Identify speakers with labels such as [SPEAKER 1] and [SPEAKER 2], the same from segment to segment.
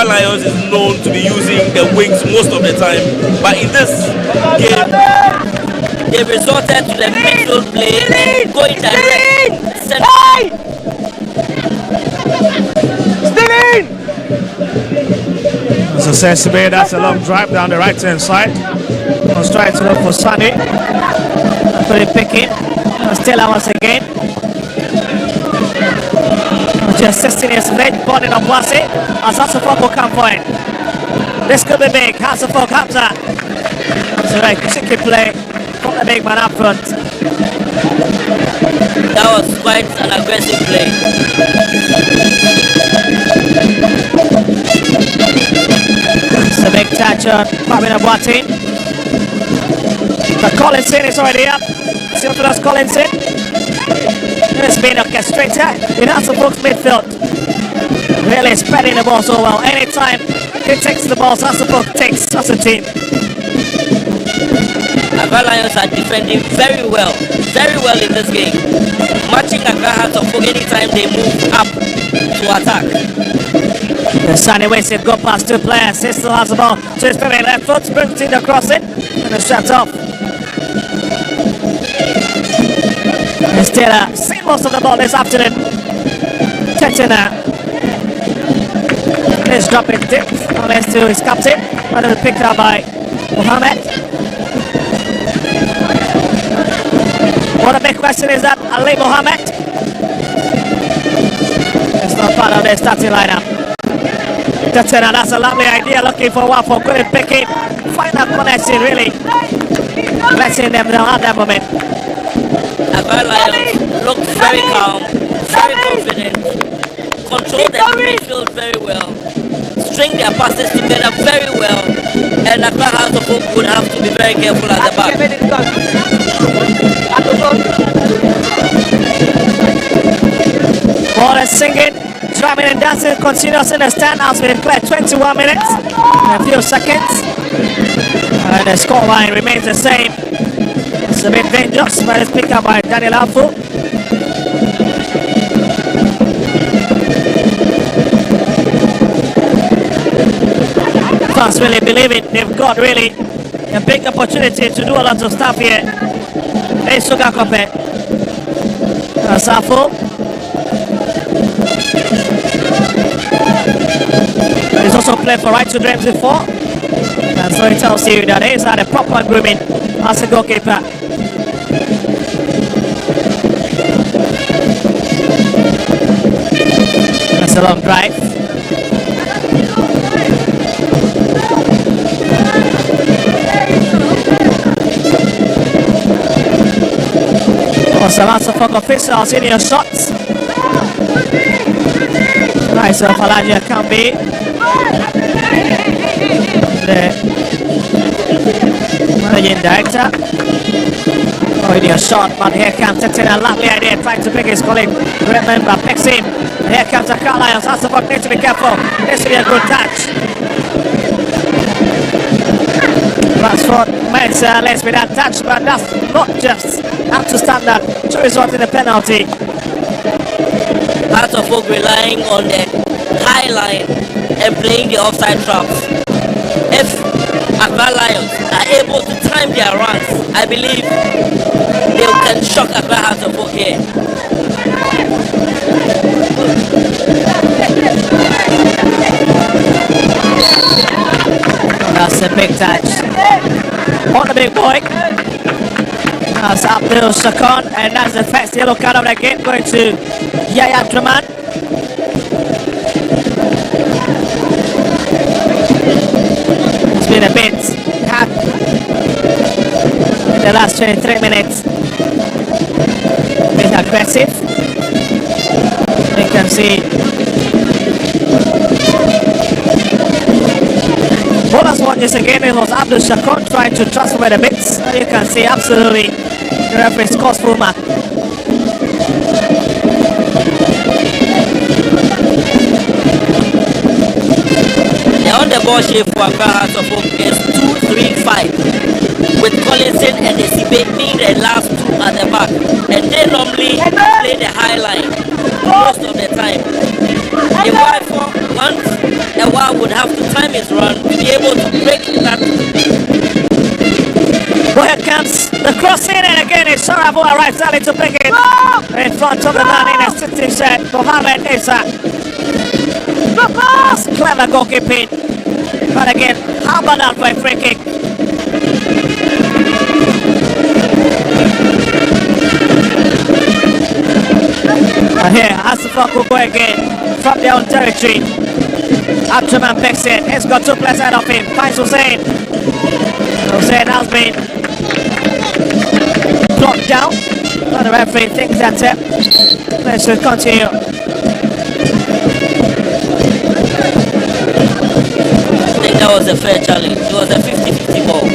[SPEAKER 1] Accra Lions is known to be using the wings most of the time, but in this game,
[SPEAKER 2] they resorted to the midfield play and going direct.
[SPEAKER 3] As I said to me, that's a long drive down the right hand side. Let's try to look for Sunny. Put it picking. Still once again. Just 16 years of age, born in Obuasi. As Hasselhoff will come for it. This could be big. Hasselhoff comes out. It's a very tricky play from the big man up front.
[SPEAKER 2] That was quite an aggressive play.
[SPEAKER 3] It's a big touch on Fabien Abuati. But Collinson is already up. Silver's Collinson. It's been orchestrated in Hasselhoff's midfield. Really spreading the ball so well. Anytime he takes the ball, Hasselhoff takes as a team.
[SPEAKER 2] Accra Lions are defending very well in this game. Matching Accra Hasselhoff anytime they move up to attack.
[SPEAKER 3] The Sunny waits it, go past two players. He still has the ball to his very left foot, springs in across it, and it's shut off. And still seen most of the ball this afternoon. Tetina is dropping tip unless to his captain. But it's picked up by Mohammed. What a big question is that Ali Mohammed is not part of their starting lineup. Tetina, that's a lovely idea, looking for one for good picking. Find that connection really. Letting them down at that moment.
[SPEAKER 2] Accra Lions look very calm, very confident, control their midfield very well, string their passes together very well, and Accra Hasselhoff would have to be very careful at the back.
[SPEAKER 3] Ball is singing, drumming and dancing continues in the stand as we play 21 minutes and a few seconds. And the scoreline remains the same. It's a bit dangerous, but it's picked up by Daniel Afu. Fans really believe it. They've got really a big opportunity to do a lot of stuff here. Hey, Sugakope. Afu. He's also played for Right to Dreams before. And so it tells you that he's had a proper grooming as a goalkeeper. That's a long drive. Also lots of officials in your shots. Nice of Alaja Kambi. The managing director. Already a shot, but here comes Tetina, a lovely idea, trying to pick his colleague. Remember, picks him. Here comes the Accra Lions. Hasselhoff needs to be careful. This will be a good touch. Ransford makes less with that touch, but that's not just up to standard to result in a penalty.
[SPEAKER 2] Hasselhoff relying on the high line and playing the offside traps. If Accra Lions are able to time their runs, I believe they can shock Accra Hasselhoff here.
[SPEAKER 3] That's a big touch on the big boy. That's Abdul Shakon, and that's the first yellow card of the game going to Yaya Draman. It's been a bit hard in the last 23 minutes. A bit aggressive. You can see bonus one is again, it was Abdul Shakon trying to transfer the bits. You can see absolutely the referee scores full mark.
[SPEAKER 2] The on the ball shape for Accra Hasselhoff is 2-3-5, with Collinson and the Sibe being the last two at the back, and they normally play the high line most of the time. The Y4 wants a Yawa would have to time his run to be able to break that.
[SPEAKER 3] Well, here comes the cross in, and again it's Sarah who arrives early to pick it in front of the man in a sitting shirt. Mohamed Issa. Clever goalkeeping. But again, how about that for a free kick? And here, Asifak will go again from their own territory. Abdurrahman picks it. He's got two players ahead of him. Finds Hussein. Hussein has been blocked down. But the referee thinks that's it. They should continue.
[SPEAKER 2] I think that was a fair challenge. It was a 50-50 ball.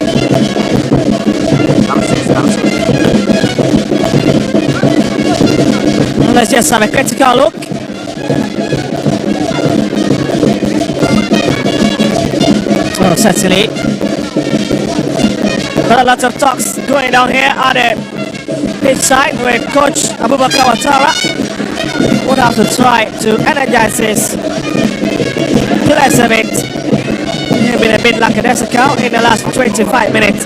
[SPEAKER 3] Let's just have a critical look. Oh, certainly. But a lot of talks going down here at the pitch side with Coach Abubakar Watara. Would have to try to energize his players a bit. They've been a bit lackadaisical in the last 25 minutes.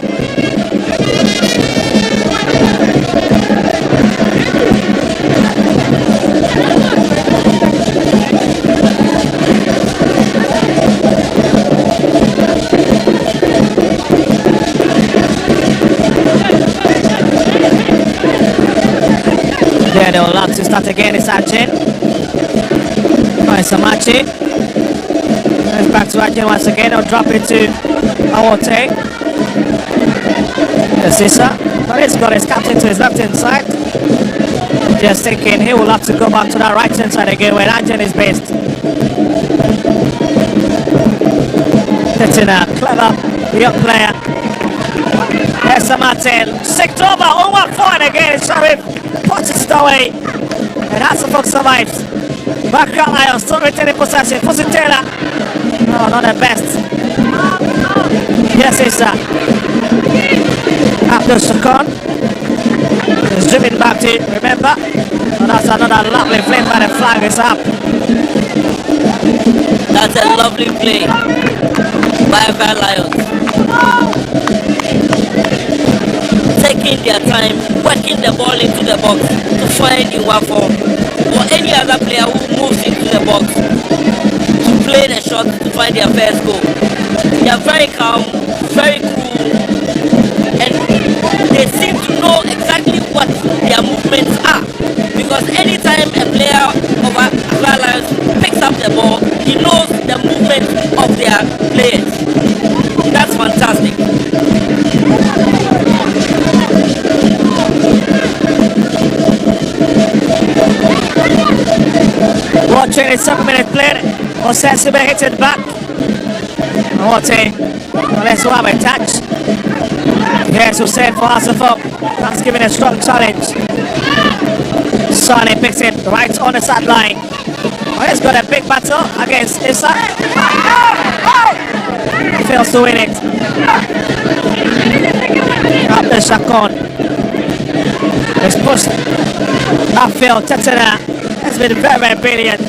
[SPEAKER 3] They will have to start again. It's Achin. Oh, it's Amachi. It's back to Achin once again. He'll drop it to Awote. There's Issa. But he's got his captain to his left hand side. Just thinking he will have to go back to that right hand side again where Achin is based. Getting a clever young player. There's Amachi. Sicked over. Omar forward again. It's Sharif. Punches it away, and Hasselhoff survives. Accra Lions still retaining possession. Pussy Taylor. No, not the best. Yes, it's Abdul Shakon. He's driven back to it, remember? Oh, that's another lovely flame by the flag is up.
[SPEAKER 2] That's a lovely play by Accra Lions. Taking their time, working the ball into the box to find Iwafo or any other player who moves into the box to play the shot to find their first goal. They are very calm, very cool, and they seem to know exactly what their movements are. Because anytime a player of Accra Lions picks up the ball, he knows the movement of their players. That's fantastic.
[SPEAKER 3] Watching it, 7 minutes played. Osesibe hits it back. What let's have a touch. Here's Hussein for Asafo. That's giving a strong challenge. Sane picks it right on the sideline. Oh, he's got a big battle against Issa. He fails to win it. Abdul Shakon is pushed upfield. Tetena has been very, very brilliant.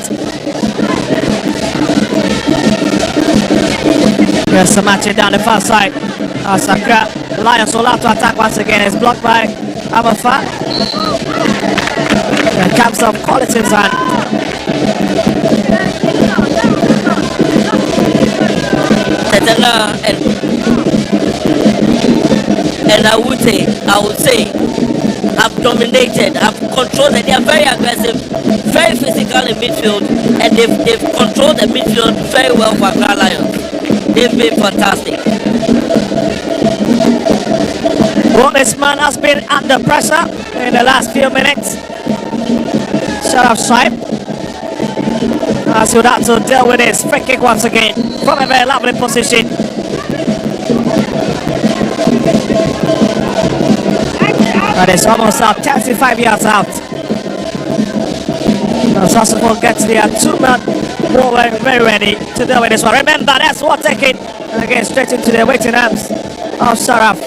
[SPEAKER 3] There's some matching down the far side. Accra Lions will have to attack once again. It's blocked by Abafa. And comes up Collinson's hand.
[SPEAKER 2] Tetena and I would say, have dominated, have controlled, and they are very aggressive, very physical in midfield, and they've controlled the midfield very well for Accra Lions. They've been fantastic.
[SPEAKER 3] Well, this man has been under pressure in the last few minutes. Shut up, Swipe. As he would have to deal with his free kick once again from a very lovely position. And it's almost out, 35 yards out. Now Sassuolo gets there, 2 men more very ready to deal with this one. Remember, that's what taking and again straight into the waiting arms of Sharaf.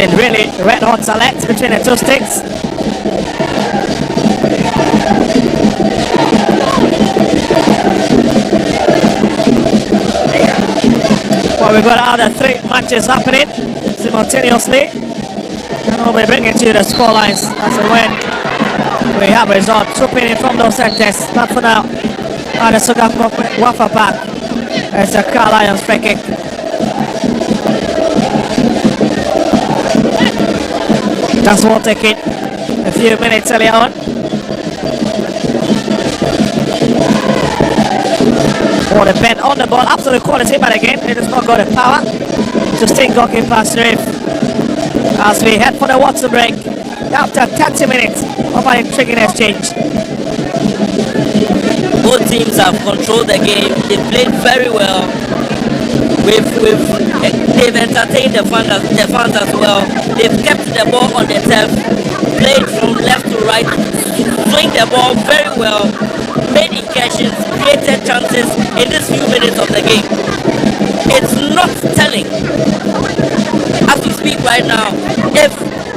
[SPEAKER 3] been really red hot select between the two sticks. Well, we've got other 3 matches happening simultaneously, and we'll be bringing to you the score lines as and when we have results trooping in from those sectors. But for now, the Sugar Waffle Park. It's a Accra Lions free kick. That's what taking a few minutes earlier on. Oh, the pen on the ball, absolute quality, but again, it has not got the power to sting goalkeeper Sharif. As we head for the water break after 30 minutes of an intriguing exchange.
[SPEAKER 2] Both teams have controlled the game. They've played very well. They've entertained the fans as well. They've kept the ball on the turf, played from left to right, swing the ball very well, made incursions, created chances in these few minutes of the game. It's not telling, as we speak right now, if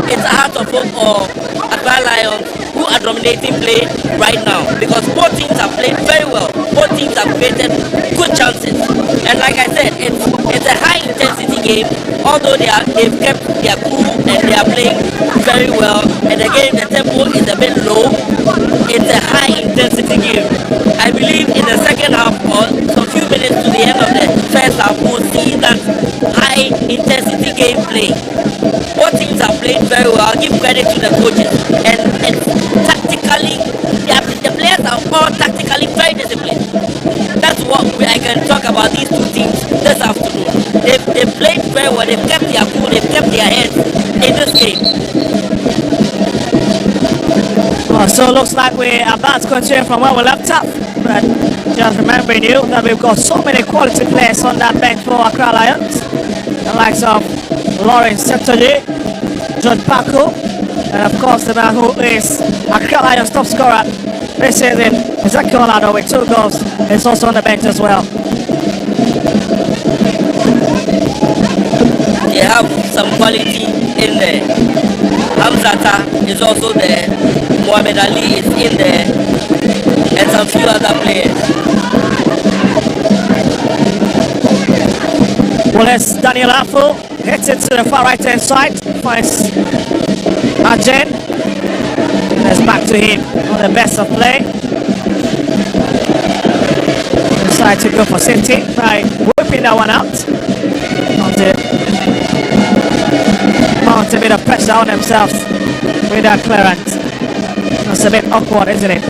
[SPEAKER 2] it's a Heart of Oak or Accra Lions who are dominating play right now, because both teams have played very well. Both teams have created good chances, and like I said, it's a high intensity game. Although they've kept their cool and they are playing very well, and again the tempo is a bit low. It's a high intensity game. I believe in the second half or some few minutes to the end of the first half, we'll see that high intensity gameplay. Both teams have played very well. I'll give credit to the coaches, and it's tactically, the players are all tactically very disciplined. That's what I can talk about these two teams this afternoon. They've played very well. They've kept their cool. They've kept their heads in this game.
[SPEAKER 3] Well, so it looks like we are about to continue from where we left off. But just remembering you that we've got so many quality players on that bench for Accra Lions. The likes of Lawrence Septoji, John Paco, and of course the man who is Accra Lions top scorer this season, Ezekiel Lado, with 2 goals, is also on the bench as well.
[SPEAKER 2] They have some quality in there. Hamzata is also there. Mohamed Ali is in there, and some few other players.
[SPEAKER 3] Well, it's Daniel Affle, hits it to the far right hand side, finds Arjen, and it's back to him on the best of play. Decide to go for safety by whipping that one out. Mount a bit of pressure on themselves with that clearance. That's a bit awkward, isn't it?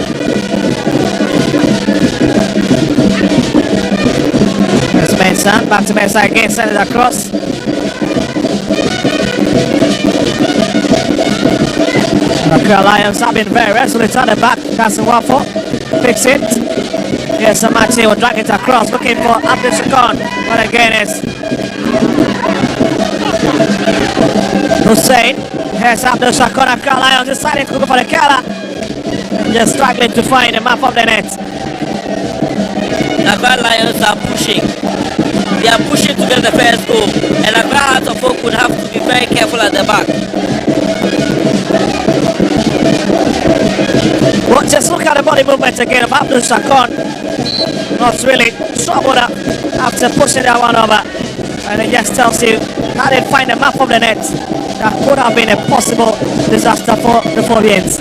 [SPEAKER 3] There's Mensah, back to Mensah again, send it across. Accra Lions have been very resolute at the back. That's a waffle. Fix it. Here's Samachi will drag it across, looking for Abdul Shakon. But again, it's Hussein. Here's Abdul Shakon. Accra Lions deciding to go for the Kala. Just struggling to find the map of the net.
[SPEAKER 2] Accra Lions are pushing. They are pushing to get the first goal, and Accra Heart of Oak would have to be very careful at the back.
[SPEAKER 3] Well, just look at the body movement again of Abdul Shakon. Not really troubled up after pushing that one over. And it just tells you how they find the map of the net. That could have been a possible disaster for the Philippines.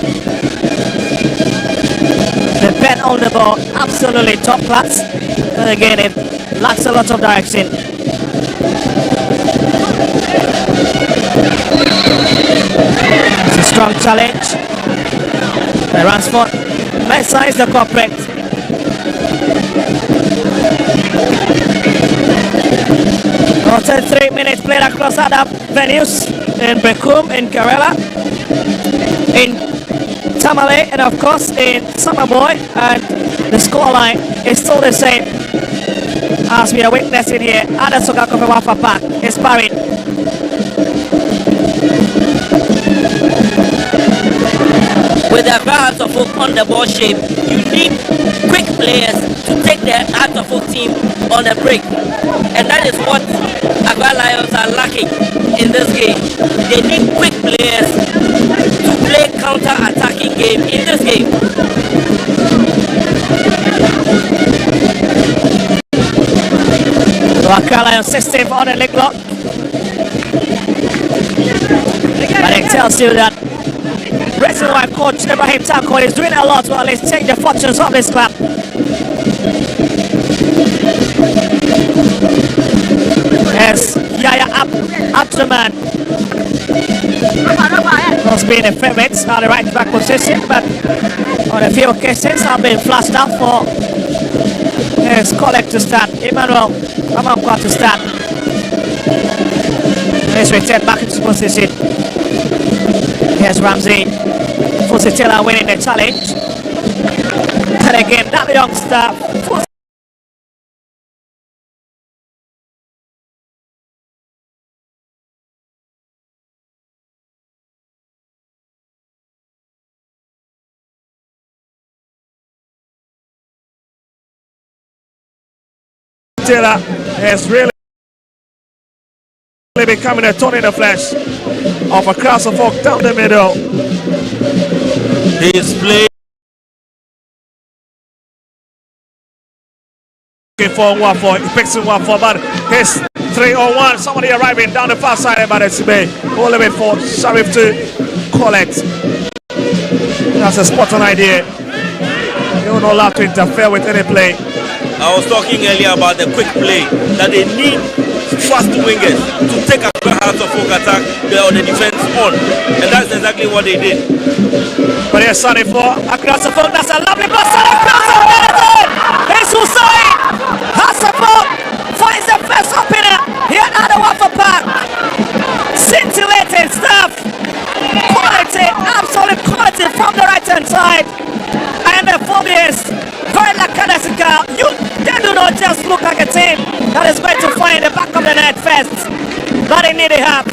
[SPEAKER 3] The pen on the ball, absolutely top class. And again, it lacks a lot of direction. It's a strong challenge. The Ransford Mensah is the culprit. After 3 minutes played across other venues in Bekum, in Kerala, in Tamale, and of course in Samaboy, and the scoreline is still the same as we are witnessing here at the Sogakope Wafa Park. It's Parin.
[SPEAKER 2] With the Accra Hearts of Oak on the ball shape, you need quick players to take the Hearts of Oak team on a break. And that is what Accra Lions are lacking in this game. They need quick players to play counter-attacking game in this game.
[SPEAKER 3] Accra Lions system on the leg lock. But it tells you that reason why coach Ibrahim Tako is doing a lot to at least change the fortunes of this club. Yes, Yaya Abdurrahman has been a favourite on the right back position, but on a few occasions have been flashed out for his colleague to start. Emmanuel Amamkwa to start. He's returned back into position. Here's Ramsey Fusitela winning the challenge. And again, that youngster
[SPEAKER 4] Taylor has really becoming a thorn in the flesh of a cross of Oak down the middle.
[SPEAKER 1] He's playing
[SPEAKER 4] for 1-4, he picks it 1-4, but his 3-on-1, somebody arriving down the far side by the Sibe. All of it for Sharif to collect. That's a spot on idea. You're not allowed to interfere with any play.
[SPEAKER 1] I was talking earlier about the quick play, that they need fast wingers to take Accra Hearts of Oak attack or the defense on, and that's exactly what they did.
[SPEAKER 4] But here's Sunny for
[SPEAKER 3] Accra Hearts of Oak. That's a lovely pass. It's Hussein. Hearts of Oak finds the first opener. Here another one for Park. Scintillating stuff. Quality, absolute quality from the right hand side. And the Phobias, very lackadaisical. They do not just look like a team that is going to find the back of the net first, but they need a help.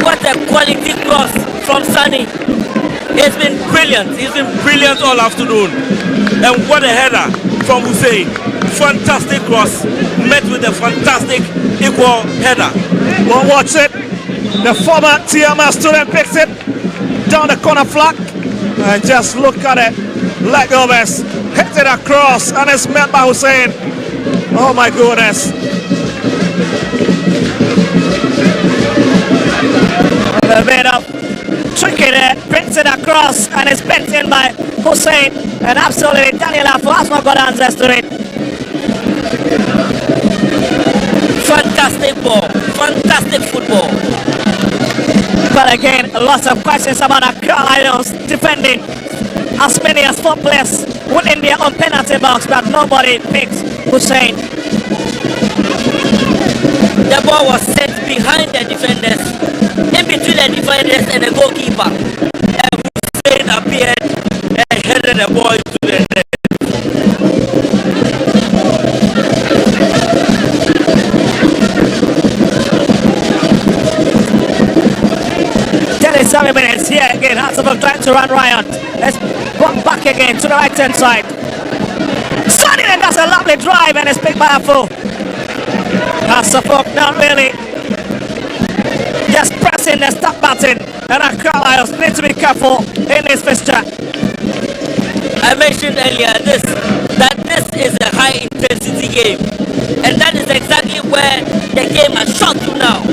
[SPEAKER 2] What a quality cross from Sunny. He's been brilliant.
[SPEAKER 1] He's been brilliant all afternoon. And what a header from Hussein. Fantastic cross, met with a fantastic equal header.
[SPEAKER 4] Well, watch it. The former TMR student picks it down the corner flag. And just look at it. Leg overs. Hit it across. And it's met by Hussein. Oh my goodness.
[SPEAKER 3] A bit of tricky there. Brings it across. And it's bent in by Hussein. And absolutely Daniel Afu has not got answers to it.
[SPEAKER 2] Fantastic ball. Fantastic football.
[SPEAKER 3] But again, lots of questions about Accra Lions defending as many as 4 players within their own penalty box, but nobody picks Hussein.
[SPEAKER 2] The ball was set behind the defenders, in between the defenders and the goalkeeper. And Hussein appeared and headed the ball to the net.
[SPEAKER 3] 7 minutes here again. Hearts of Oak trying to run riot. Let's walk back again to the right hand side. Sunny then does a lovely drive and it's picked by Afu. Hearts of Oak not really just pressing the stop button, and Accra Lions need to be careful in this fixture.
[SPEAKER 2] I mentioned earlier that this is a high intensity game, and that is exactly where the game has shot to now.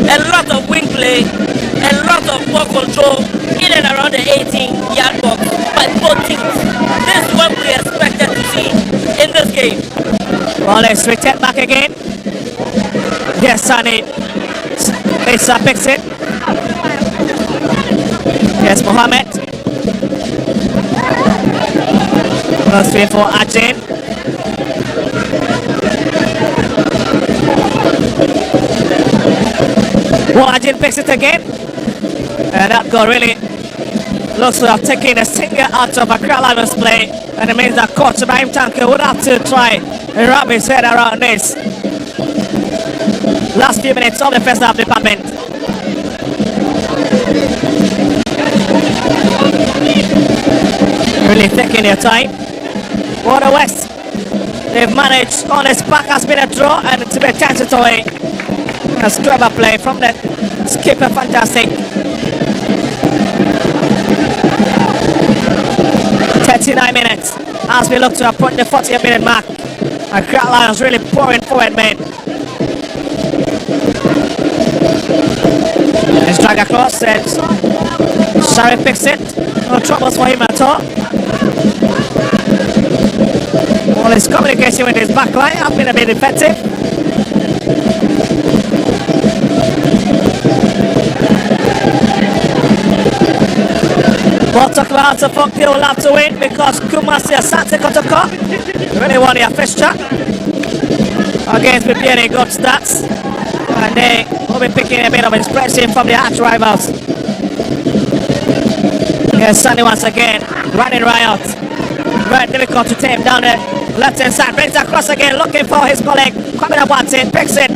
[SPEAKER 2] A lot of wing play, a lot of ball control in and around the 18-yard box by both teams. This is what we expected to see in this game.
[SPEAKER 3] Well, let's return back again. Yes, Sunny. Lisa picks it. Yes, Mohammed. First win for Ajin. Well, Ajin picks it again. And that goal really looks to have taken a finger out of Accra Lions play. And it means that coach Ibrahim Tanke would have to try and wrap his head around this. Last few minutes of the first half, department. Really taking their time. Water West, they've managed on his back has been a draw and it's a bit transitory. That's clever play from the skipper, fantastic. 39 minutes as we look to approach the 40th minute mark. Accra Lions really pouring forward, man. Let's drag across and Sharif picks it. No troubles for him at all. All his communication with his back line has been a bit effective. We'll talk about the fuck they will have to win because Kumasi Asante Kotoko really won their fixture against preparing good stats, and they will be picking a bit of inspiration from their arch rivals. Here's Sunny once again, running riot. Very difficult to tame down the left hand side, brings it across again, looking for his colleague, coming up Watson, picks it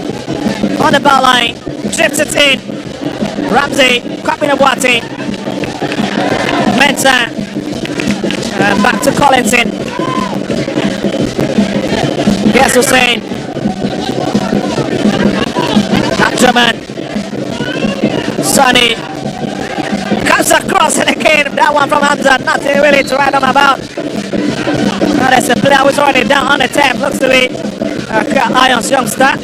[SPEAKER 3] on the ball line, drips it in. Ramsey, coming up Watson. Mensa, and back to Collinson. Here's Hussein. German. Sonny comes across and again, that one from Hamza, nothing really to write him about. Now there's a player who's already down on the tap, looks to be Lions youngster.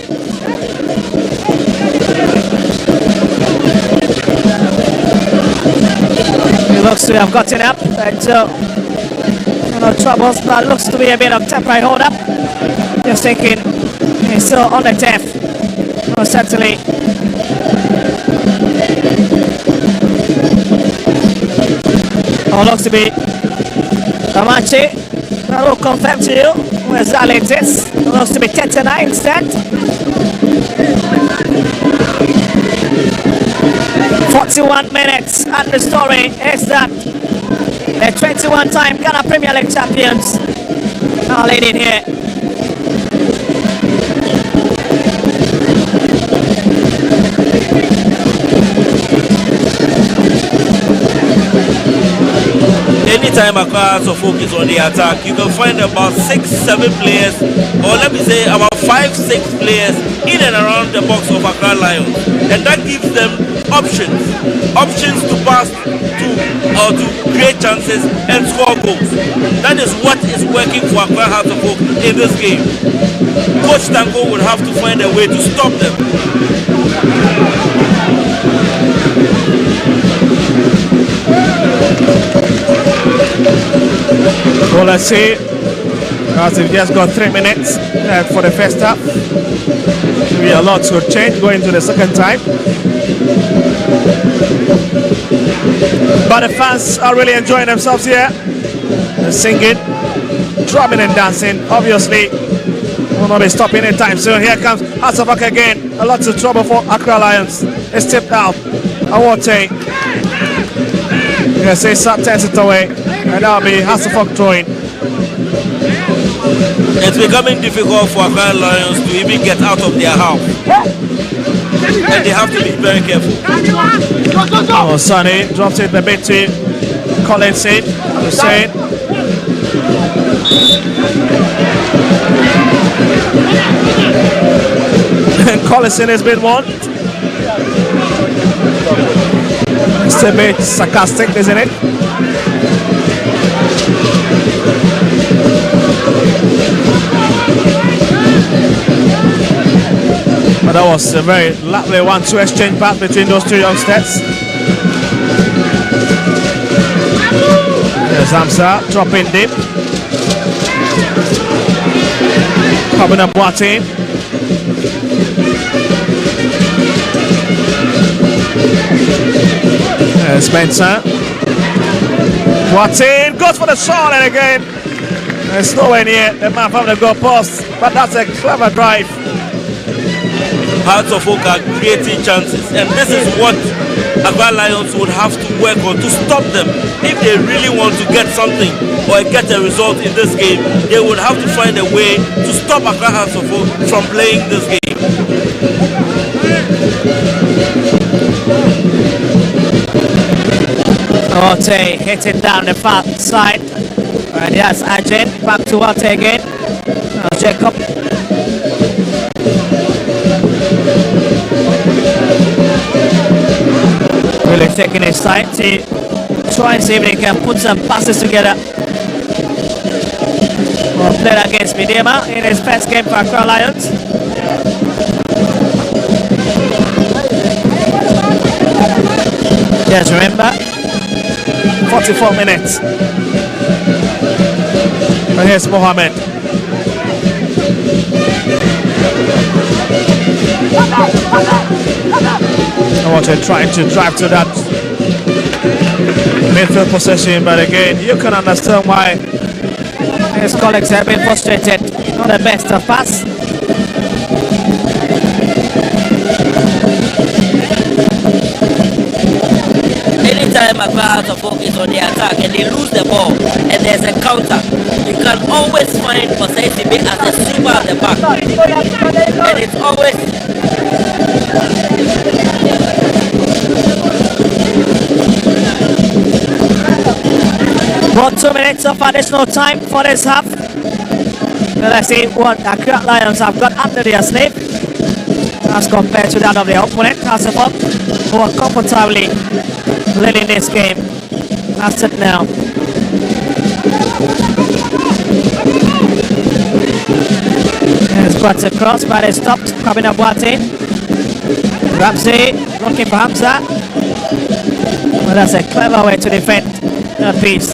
[SPEAKER 3] He looks to have gotten up and no troubles, but looks to be a bit of temporary hold up. Just thinking he's still on the tap. No, certainly. Oh, looks to be Amachi. I will confirm to you where Zali exists. It looks to be 10-9 instead. 41 minutes, and the story is that the 21-time Ghana Premier League champions are leading here.
[SPEAKER 1] Anytime Accra has a focus on the attack, you can find about 6-7 players, or let me say about 5-6 players in and around the box of Accra Lions, and that gives them options to pass to or to create chances and score goals. That is what is working for Accra Hearts of Oak in this game. Coach Tanko would have to find a way to stop them.
[SPEAKER 4] Well, let's see, as we've just got 3 minutes for the first half. Maybe a lot could change going to the second time. But the fans are really enjoying themselves here. They're singing, drumming and dancing. Obviously, will not be stopping anytime soon. Here comes Hasafak again. A lot of trouble for Accra Lions. It's tipped out. Awote. Yes, they turns it away. And that'll be Hasafak throwing.
[SPEAKER 1] It's becoming difficult for Accra Lions to even get out of their house. And they have to be very careful.
[SPEAKER 4] Oh, Sonny drops it a bit to Collinson. Hussein. And Collinson has been one. It's a bit sarcastic, isn't it? But that was a very lovely 1-2 exchange pass between those two youngsters. There's Hamza dropping deep. Coming up Watson. There's Spencer. Watson goes for the shot, and again there's nowhere near the man from the goal post, but that's a clever drive.
[SPEAKER 1] Hearts of Oak are creating chances, and this is what Accra Lions would have to work on to stop them. If they really want to get something or get a result in this game, they would have to find a way to stop Accra Hearts of Oak from playing this game.
[SPEAKER 3] Orte hitting down the far side. Right, yes, Ajay back to Walter again. Jacob. Really taking his time to try and see if he can put some passes together. Played against Midema in his first game for Accra Lions. Just remember,
[SPEAKER 4] 44 minutes. And here's Mohammed. I want to try to drive to that midfield possession, but again, you can understand why
[SPEAKER 3] his colleagues have been frustrated. Not the best of pass.
[SPEAKER 2] Anytime a crowd out of focus on the attack and they lose the ball and there's a counter, you can always find Osei as a sweeper at the back. And it's always
[SPEAKER 3] About 2 minutes of additional time for this half. Let's see what the Accra Lions have got under their sleeve as compared to that of their opponent, Hasselhoff, who are comfortably leading this game. That's it now. It's brought across, but it's stopped. Coming up, Wate. Ramsey looking for Hamza. Well, that's a clever way to defend that piece.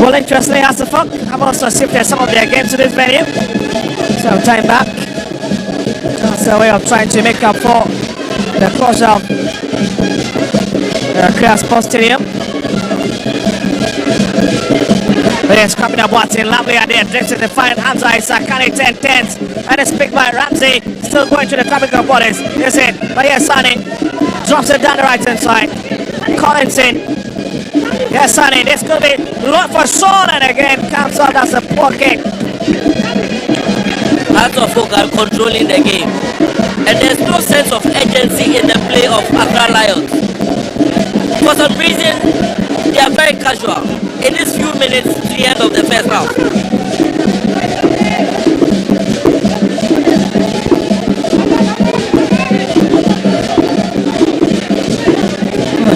[SPEAKER 3] Well, interestingly, as the fuck, I've also shifted some of their games to this venue. So time back. That's a way of trying to make up for the closure of Accra Sports Stadium. But it's coming up, Watson, lovely idea, drifts in the fine hands eye, Sakani 10-10s, and it's picked by Ramsey, still going to the tropical borders. Here's it, but yes, Sani drops it down the right hand side. Collins in. Yes, Sani, this could be look for Sean, and again comes out as a poor kick.
[SPEAKER 2] Hearts of Oak are controlling the game, and there's no sense of urgency in the play of Accra Lions. For some reason, they are very casual in these few minutes to the end of the first half.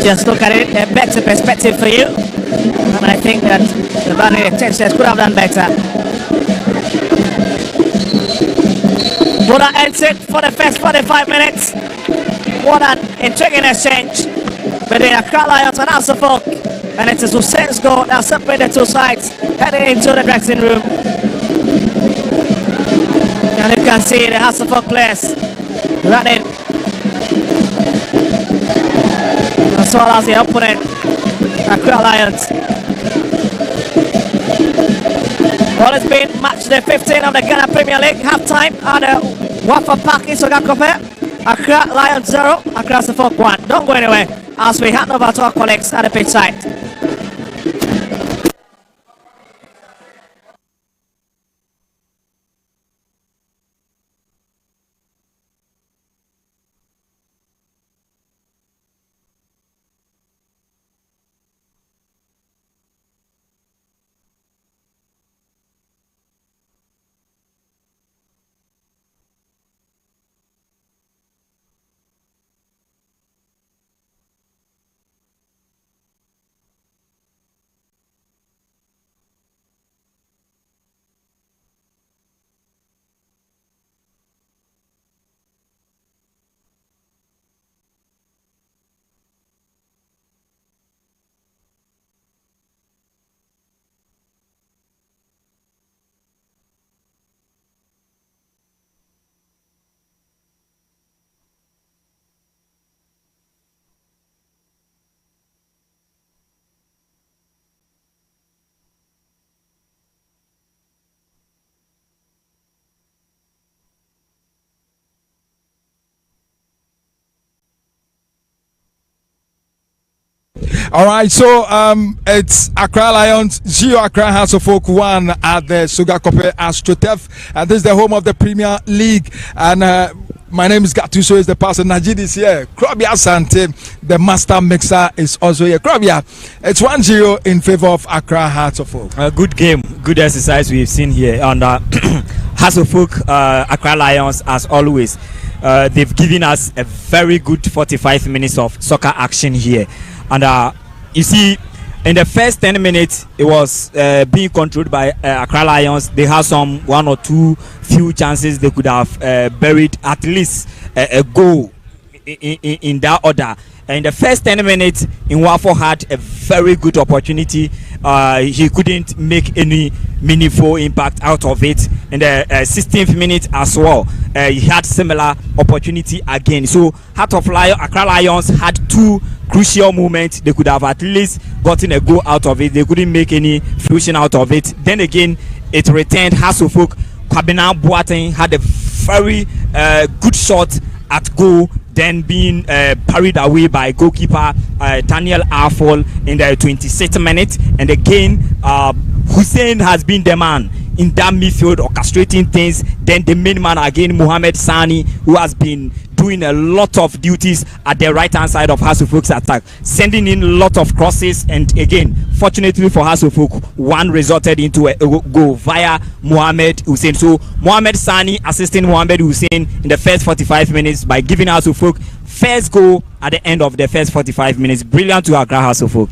[SPEAKER 3] Just look at it, a better perspective for you, and I think that the Valley Texas could have done better. Buddha ends it for the first 45 minutes. What an intriguing exchange between Accra Lions and House of Folk. And it is Hussein's goal that separated the two sides heading into the dressing room. And you can see the House of Folk players running as well as the opponent, Accra Lions. Well, it's been match day 15 of the Ghana Premier League, half-time at the Wafa Park in Sogakope. Accra Lions 0, Accra Folk 1. Don't go anywhere as we hand over to our colleagues at the pitch side.
[SPEAKER 5] All right, so it's Accra Lions 0, Accra Hearts of Oak 1 at the Sugakope AstroTurf, and this is the home of the Premier League. And my name is Gatuso, is the person. Najid is here. Krobia Sante, the master mixer, is also here. Krobia, it's 1-0 in favor of Accra Hearts of Oak.
[SPEAKER 6] A good game, good exercise we've seen here. And Hearts of Oak, Accra Lions, as always, they've given us a very good 45 minutes of soccer action here. And you see, in the first 10 minutes, it was being controlled by Accra Lions. They had some 1 or 2 few chances they could have buried at least a goal in that order. In the first 10 minutes, Nwafo had a very good opportunity. He couldn't make any meaningful impact out of it. In the 16th minute as well, he had similar opportunity again. So Accra Lions had 2 crucial moments. They could have at least gotten a goal out of it. They couldn't make any fruition out of it. Then again, it returned. Hearts of Oak, Kwabena Boateng had a very good shot at goal, then being parried away by goalkeeper Daniel Afol in the 26th minute. And again, Hussein has been the man in that midfield orchestrating things. Then the main man again, Mohamed Sani, who has been doing a lot of duties at the right hand side of Hearts of Oak's attack, sending in a lot of crosses. And again, fortunately for Hearts of Oak, one resulted into a goal via Mohamed Hussein. So Mohamed Sani assisting Mohamed Hussein in the first 45 minutes by giving Hearts of Oak first goal at the end of the first 45 minutes. Brilliant to Accra Hearts of Oak.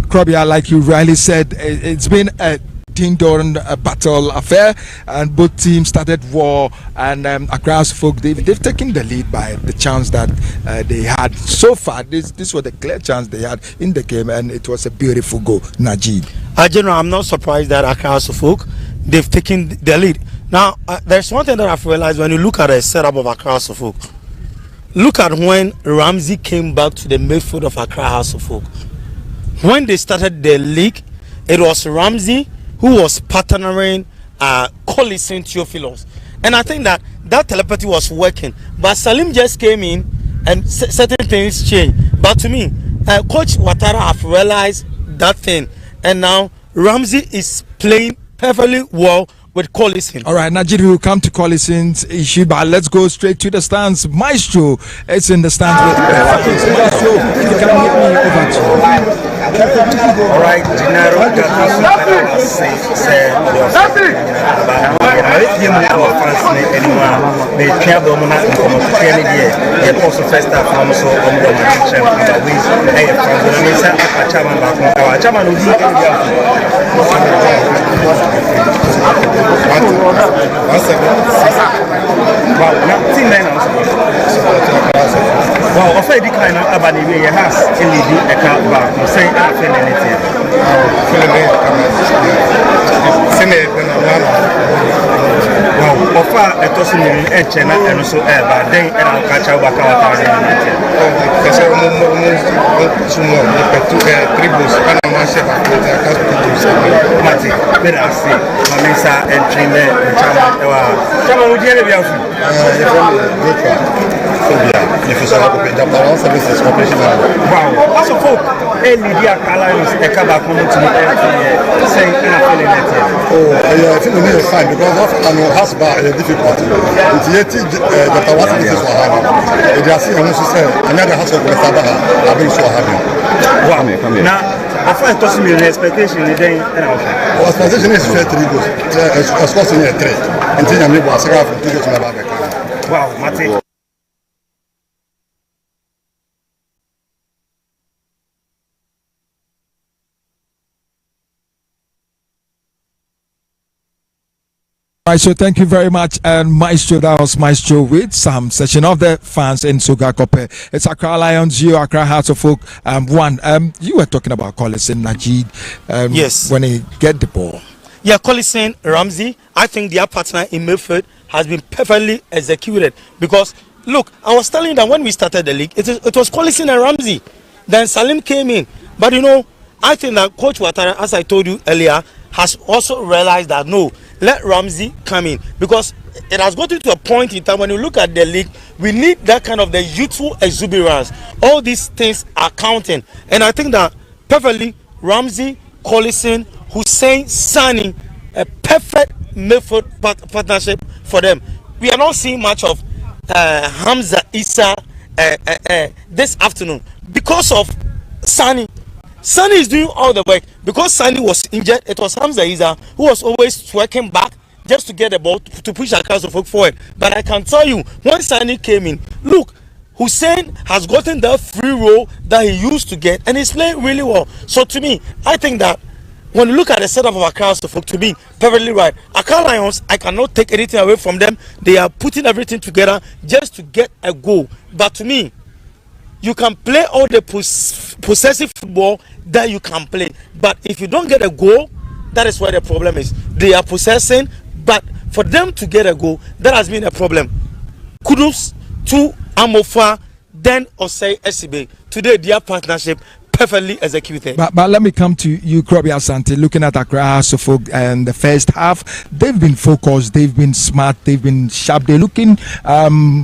[SPEAKER 5] Krobia, like you rightly said, it's been a ding-dong battle affair, and both teams started war, and Accra Hearts of Oak, they've taken the lead by the chance that they had so far. This was the clear chance they had in the game, and it was a beautiful goal. Najid.
[SPEAKER 7] General, I'm not surprised that Accra Hearts of Oak, they've taken the lead. Now, there's one thing that I've realized when you look at the setup of Accra Hearts of Oak. Look at when Ramsey came back to the midfield of Accra Hearts of Oak. When they started the league, it was Ramsey who was partnering Collison Theophilus. And I think that telepathy was working. But Salim just came in and certain things changed. But to me, Coach Ouattara have realized that thing. And now Ramsey is playing perfectly well with Collison.
[SPEAKER 5] All right, Najid, we will come to Collison's issue, but let's go straight to the stands. Maestro is in the stands with Maestro, you can hear me over to you.
[SPEAKER 8] All right, Gennaro, well, of the kind of Abani has in the account back, saying I feel anything. Well, offer a tossing in China and also air, but then I'll catch up back out. Tribus, Panama, Matic, let us see, Mamisa and Trina and Chama would you be out? Wow, also folk, Lydia Carlisle is a cabak saying oh, I think we need a sign because of has a difficulty. It's yet the Tawasi is so hard. They are seeing another house of Westabaha having so hard. Wow, now, I find tossing me an expectation again. Expectation is fair to go. It's costing a trade until I'm able to say, wow, Mati.
[SPEAKER 5] Right, so thank you very much, and Maestro, that was Maestro with some session of the fans in Sugakope. It's Accra Lions 0, Accra Hearts of Oak 1. You were talking about Collison, Najid.
[SPEAKER 7] Yes.
[SPEAKER 5] When he get the ball.
[SPEAKER 7] Yeah, Collison, Ramsey, I think their partner in midfield has been perfectly executed. Because, look, I was telling you that when we started the league, it was Collison and Ramsey. Then Salim came in. But, I think that Coach Ouattara, as I told you earlier, has also realized that, no, let Ramsey come in. Because it has gotten to a point in time when you look at the league, we need that kind of the youthful exuberance. All these things are counting. And I think that perfectly. Ramsey, Collison, Hussein, Sani, a perfect midfield partnership for them. We are not seeing much of Hamza Issa this afternoon because of Sani. Sani is doing all the work. Because Sani was injured, it was Hamza Issa who was always working back just to get the ball to push Accra forward. But I can tell you, when Sani came in, look, Hussein has gotten that free role that he used to get, and he's playing really well. So to me, I think that when you look at the setup of Accra, to be perfectly right, Accra Lions, I cannot take anything away from them. They are putting everything together just to get a goal. But to me, you can play all the possessive football that you can play, but if you don't get a goal, that is where the problem is. They are possessing, but for them to get a goal, that has been a problem. Kudos to Amofa, then Osei SCB. Today, their partnership perfectly executed. But
[SPEAKER 5] let me come to you, Krobi Asante. Looking at Accra Suffolk and the first half, they've been focused, they've been smart, they've been sharp. They're looking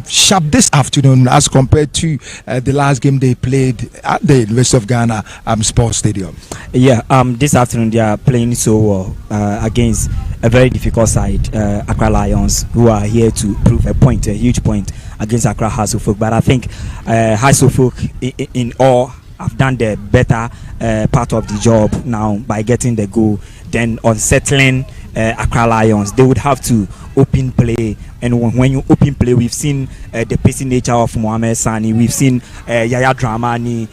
[SPEAKER 5] sharp this afternoon as compared to the last game they played at the University of Ghana Sports Stadium.
[SPEAKER 6] Yeah, this afternoon they are playing so well against a very difficult side, Accra Lions, who are here to prove a point, a huge point against Accra Suffolk. But I think Suffolk in all have done the better part of the job now by getting the goal. Then unsettling Accra Lions, they would have to open play, and when you open play, we've seen the pacing nature of Mohamed Sani, we've seen Yaya Dramani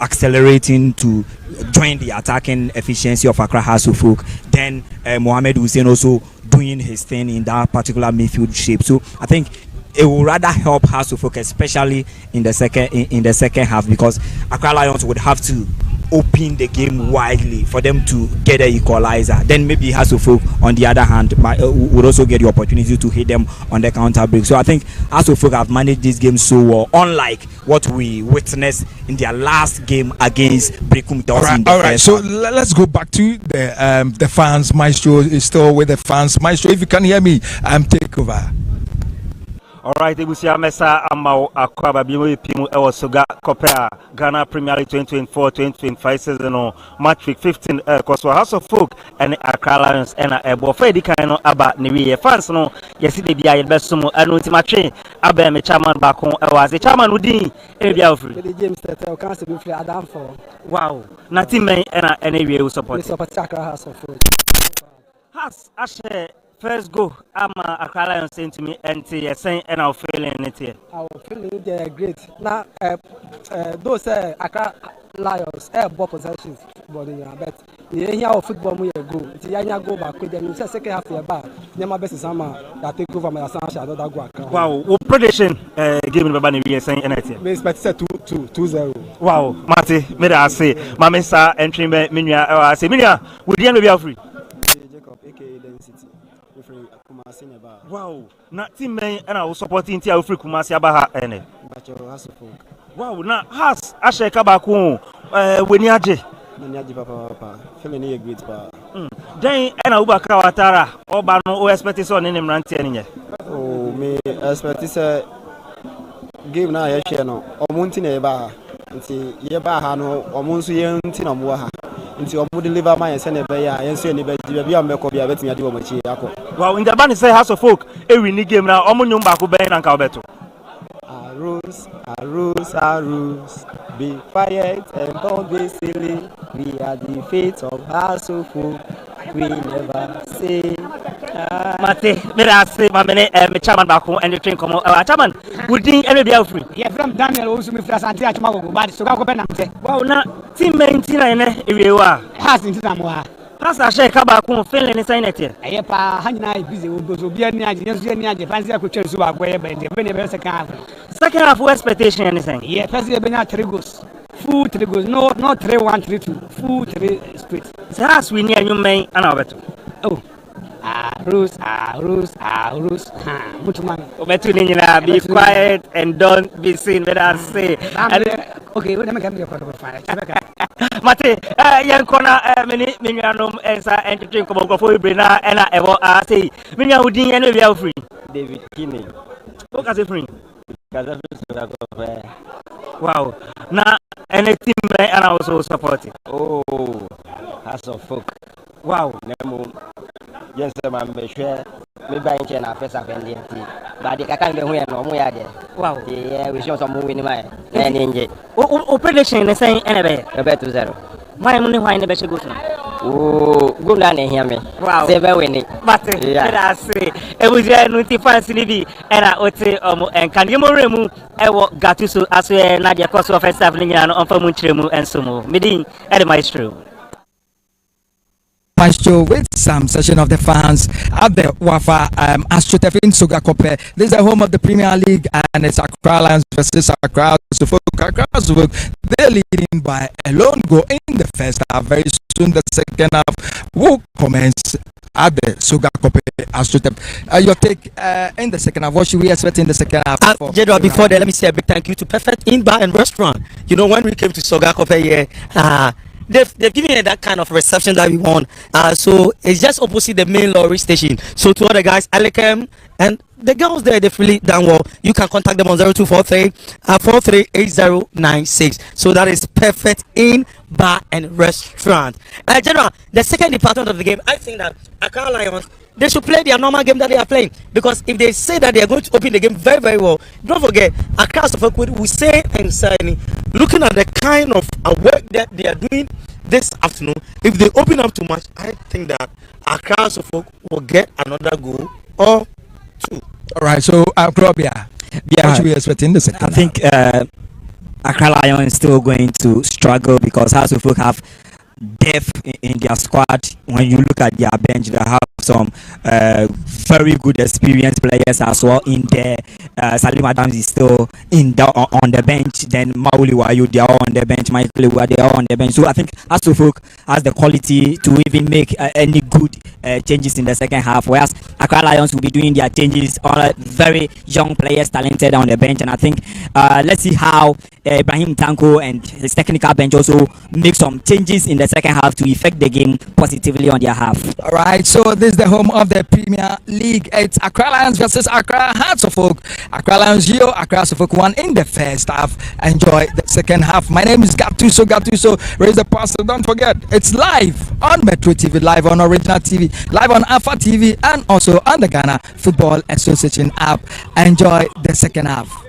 [SPEAKER 6] accelerating to join the attacking efficiency of Accra Suffolk. Then Mohamed Hussein also doing his thing in that particular midfield shape. So I think it will rather help Hasselhoff, especially in the second half, because Accra Lions would have to open the game widely for them to get an equalizer. Then maybe Hasselhoff, on the other hand, would also get the opportunity to hit them on the counter break. So I think Hasselhoff have managed this game so well, unlike what we witnessed in their last game against Brekum.
[SPEAKER 5] All right. So let's go back to the fans. Maestro is still with the fans. Maestro, if you can hear me, take over.
[SPEAKER 9] Alright, Ebusia Mesa Amao Akwaba Bimo Pimu Ewa Soga Kopea Ghana Premier League 2024-2025 season match week 15 Koswa House of Folk and Accra Lions and Ebo Fedi Kaino Aba Niwi fans no yesterday bia yebesumo anu timache aba me chairman back on Ewa the chairman Udin Ebia Ofri
[SPEAKER 10] James Tetel Council be free Adam for
[SPEAKER 9] wow na team men and anyway we support
[SPEAKER 10] Accra House of Folk
[SPEAKER 9] has ashe first go, I'm Accra Lions saying to me, and saying, and I'm feeling it here.
[SPEAKER 10] I'm feeling they're great. Now, those Accra Lions have ball possessions, but here football we go. The go back with them. Second half of the bar. My best is that take over my assumption.
[SPEAKER 9] Wow, what prediction game in Babani we are saying anything?
[SPEAKER 10] We expect 2-0.
[SPEAKER 9] Wow, Marty, may I say, my Mesa entry Minya, I say, Minya, would the end be free? Wow, na team men and I was supporting Tia Free Kumasi Abaha ene. Wow, na has Ashe Kabaku Wenyaje.
[SPEAKER 10] Papa, feeling a great power.
[SPEAKER 9] Then and Ubaka Watara, Obano, or expect on in Rantian.
[SPEAKER 10] Oh, me expect this game now, I share no, or Mountain Eba, and see Yebahano, or Monsuyan Tinamuaha. Into your deliver my send a bay and send a baby. I'm betting I do much.
[SPEAKER 9] Well, in the band say House of Folk, every new game now, Omunum Baku Ben and Calbeto.
[SPEAKER 10] Our rules. Be quiet and don't be silly. We are the fate of House of Folk. We never say.
[SPEAKER 9] Mate, may I say, my man, chairman Baku and the train come out. Chairman, would you ever be free?
[SPEAKER 10] Yeah, from Daniel also with us and Tiago, but so go back.
[SPEAKER 9] Wow, now, team maintenance, if you are.
[SPEAKER 10] Has into Samoa.
[SPEAKER 9] Has a shake about feeling inside it.
[SPEAKER 10] I have a hundred busy will be near the fancy culture so I wear, but the second half of expectation anything. Yeah, President Bernard Trigos. Full Trigos, no, not 3-1-3-2, full 3 split.
[SPEAKER 9] That's we near you may and our better. Oh.
[SPEAKER 10] Rules.
[SPEAKER 9] Be quiet and don't be seen. But I say,
[SPEAKER 10] okay, let me come here for the fire.
[SPEAKER 9] Mate, young corner, Minianum, as I entertain Comogo for Brina, and I ever say, Minia would be free.
[SPEAKER 10] David Kinney.
[SPEAKER 9] Look as a free. Wow. Now, any team and I also support it.
[SPEAKER 11] Oh, House of Folk.
[SPEAKER 9] Wow.
[SPEAKER 11] Yes, I'm sure. Maybe I can have first offending. But I can't be here no more.
[SPEAKER 9] Wow.
[SPEAKER 11] Yeah, we show some movie in my and
[SPEAKER 2] O prediction is saying anyway.
[SPEAKER 11] about 2-0.
[SPEAKER 2] My money why in the best good.
[SPEAKER 11] Oh, good night, hear me.
[SPEAKER 2] Wow.
[SPEAKER 11] They were winning.
[SPEAKER 2] But I say it was a notified CDB and I would say and can you more remove Gatuso as well Nadia cost of first happening on for Munchemu and Sumo. Meeting at maestro.
[SPEAKER 5] Show with some session of the fans at the Wafa AstroTurf in Sogakope. This is the home of the Premier League and it's Accra Lions versus Accra Suffolk. Accra Suffolk, they're leading by a lone goal in the first half. Very soon the second half will commence at the Sogakope AstroTurf. Your take in the second half, what should we expect in the second half?
[SPEAKER 7] General, before that, let me say a big thank you to Perfect Inn Bar and Restaurant. You know, when we came to Sogakope here, they've given it that kind of reception that we want. So it's just opposite the main lorry station. So to all the guys, Alekem and the girls there, they've really done well. You can contact them on 0243 438096. So that is Perfect Inn Bar and Restaurant. General, the second department of the game, I think that Accra Lions, they should play their normal game that they are playing, because if they say that they are going to open the game very, very well, don't forget, Accra Suffolk will say and say, looking at the kind of work that they are doing this afternoon, if they open up too much, I think that Accra Suffolk will get another goal or two.
[SPEAKER 5] All right, so Probia, what should we expect in the second half?
[SPEAKER 6] I think Accra Lions is still going to struggle because House of Folk have depth in their squad. When you look at their bench, they have some very good experienced players as well in there. Salim Adams is still on the bench. Then Mauli Wayu, they are all on the bench. Michael Lewa, they are all on the bench. So I think Asofok has the quality to even make any good changes in the second half. Whereas Accra Lions will be doing their changes on very young players, talented on the bench. And I think let's see how Ibrahim Tanko and his technical bench also make some changes in the second half to affect the game positively on their half.
[SPEAKER 5] All right, so this is the home of the Premier League. It's Accra Lions versus Accra Hearts of Oak. Accra Lions 0, Accra Suffolk 1 in the first half. Enjoy the second half. My name is Gatuso. Raise the parcel. Don't forget, it's live on Metro TV, live on Original TV, live on Alpha TV, and also on the Ghana Football Association app. Enjoy the second half.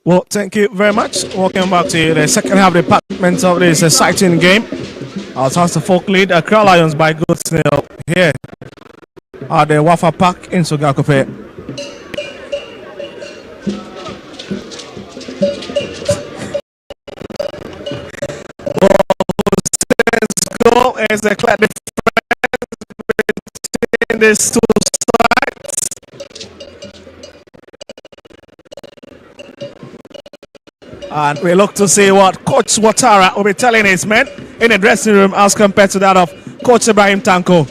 [SPEAKER 4] Well, thank you very much. Welcome back to the second half department of this exciting game. Our House of Folk lead Accra Lions by good nil here at the Wafa Park in Sogakope. Goal is a clear difference between these two sides. And we look to see what Coach Watara will be telling his men in the dressing room as compared to that of Coach Ibrahim Tanko.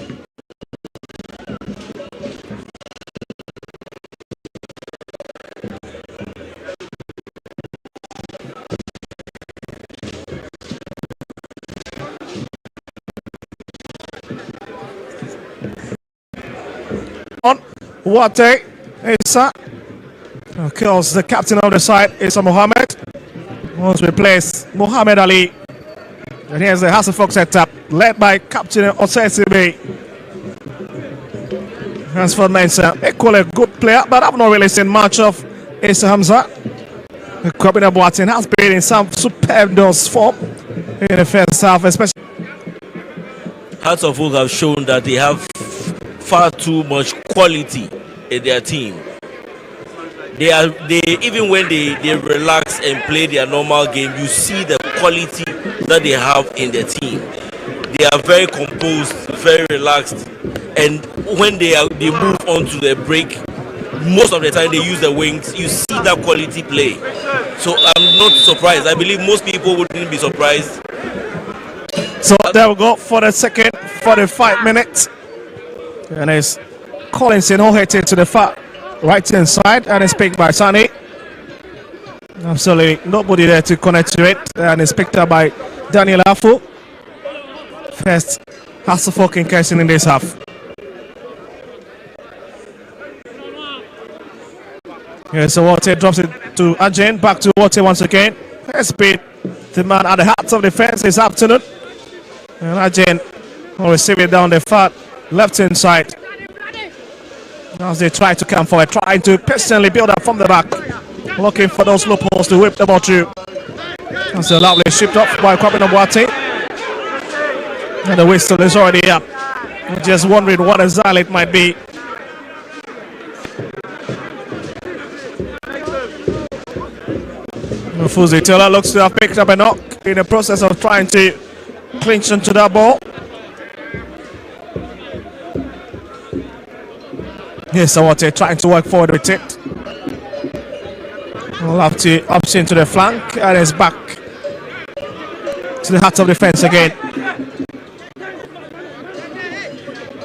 [SPEAKER 4] On what a Of course, the captain of the side is Mohammed. Wants to replace Muhammad Ali. And here's the Hasselhoff setup, led by Captain Osesibe. As for Mensah, equally a good player, but I've not really seen much of Issa Hamza. Kwabena Boateng has been in some superb form in the first half, especially.
[SPEAKER 1] Hearts of Oak have shown that they have far too much quality in their team. They even when they relax and play their normal game, you see the quality that they have in their team. They are very composed, very relaxed, and when they move on to the break, most of the time they use the wings. You see that quality play. So I'm not surprised. I believe most people wouldn't be surprised.
[SPEAKER 4] So there we go for the second 45 minutes. And it's Collinson who hit it to the far right hand side, and it's picked by Sani. Absolutely nobody there to connect to it, and it's picked up by Daniel Afu. First Hasselhoff incursion in this half. Yeah, so Water drops it to Ajin, back to Water once again. Let's beat the man at the heart of defense this afternoon. And Ajin will receive it down the far left hand side. As they try to come forward, trying to personally build up from the back, looking for those loopholes to whip the ball through. That's a lovely shipped off by Kwabena Boateng. And the whistle is already up. I'm just wondering what exactly it might be. Fuzi Taylor looks to have picked up a knock in the process of trying to clinch onto that ball. Yes, so what they're trying to work forward with it. We'll have to option to the flank, and it's back to the heart of defense again.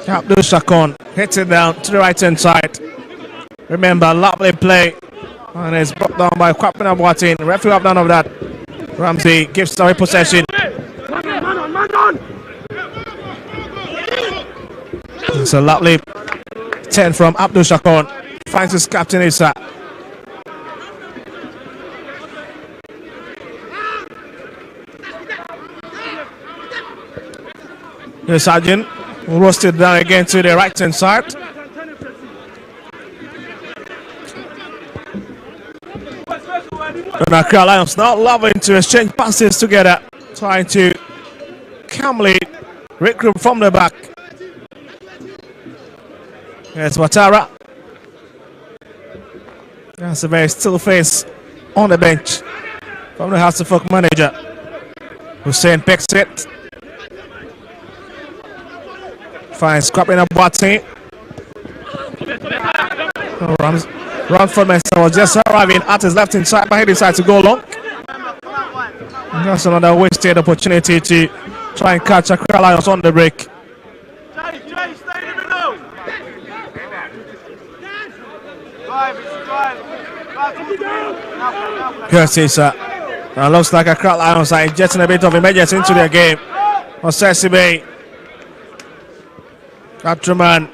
[SPEAKER 4] Abdul Shakon hits it down to the right hand side. Remember, lovely play, and it's brought down by Kwabena Boateng. Referee have none of that. Ramsey gives away possession. It's a lovely 10 from Abdul Shakon. Finds his captain Issa. The sergeant roasted down again to the right hand side. And Accra Lions now loving to exchange passes together, trying to calmly regroup from the back. It's Watara. That's a very still face on the bench from the Hasselhoff manager. Hussein picks it. Finds Kwabena Boateng. Run from Mensah was just arriving at his left hand side, but he decided to go long. And that's another wasted opportunity to try and catch Accra Lions on the break. Here's Issa. Now looks like Accra Lions are injecting a bit of emergency into their game. Osesibe. Abdurrahman